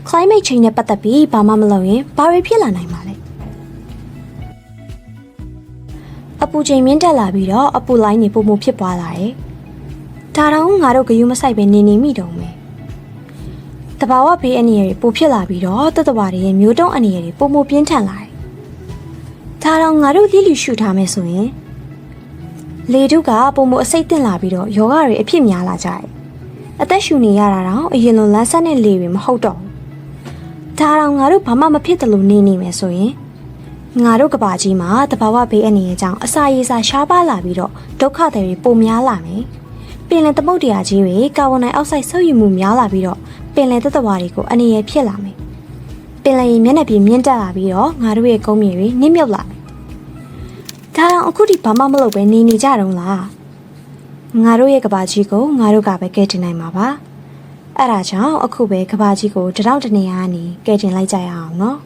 climate change နဲ့ပတ်သက်ပြီးဘာမှမလုပ်ရင်ဘာတွေဖြစ်လာနိုင်မှာလဲအပူချိန်မြင့်တက်လာပြီးတော့အပူလိုင်းတွေပုံမှုဖြစ်ပွားလာတယ်ဒါတော့ငါတို့ဂယုမဆိုင်ပဲနေမိတုံပဲတဘာဝဘေးအနေတွေပိုဖြစ်လာပြီးတော့တတဝါတွေရဲ့မျိုးတုံးအနေတွေပုံမှုပြင်းထန်လာတယ်ဒါတော့ငါတို့လိလူရှုထားမယ်ဆိုရင်လေတုကပုံမှုအစိတ်တင်လာပြီးတော့ယောဂတွေအဖြစ်များလာကြတယ်အသက်ရှူနေရတာတော့အရင်လိုလမ်းဆက်တဲ့လေတွေမဟုတ်တော့ဒါတော့ငါတို့ဘာမှမဖြစ်တယ်လို့နေမယ်ဆိုရင်ငါတို့ကဘာကြီးမှာတဘာဝဘေးအနေအကြောင်းအစာရေစာရှားပါလာပြီးတော့ဒုက္ခတွေပိုများလာမယ်ပင်လယ်သမုဒ္ဒရာကြီးတွေကာဗွန်ဒိုင်အောက်ဆိုက်ဆုပ်ယူမှုများလာပြီးတော့ပင်လယ်သတ္တဝါတွေကိုအနေရဖြစ်လာမယ်ပင်လယ်ရေမျက်နှာပြင်မြင့်တက်လာပြီးတော့ငါတို့ရဲ့ကုန်းမြေတွေနစ်မြုပ်လာမယ်ဒါတော့အခုဒီဘာမှမလုပ်ပဲနေကြတော့လားငါတို့ရဲ့ကဘာကြီးကိုငါတို့ကပဲကဲတင်နိုင်မှာပါအဲ့ဒါကြောင့်အခုပဲကဘာကြီးကိုတထောင်တနေရာကနေကဲတင်လိုက်ကြရအောင်နော်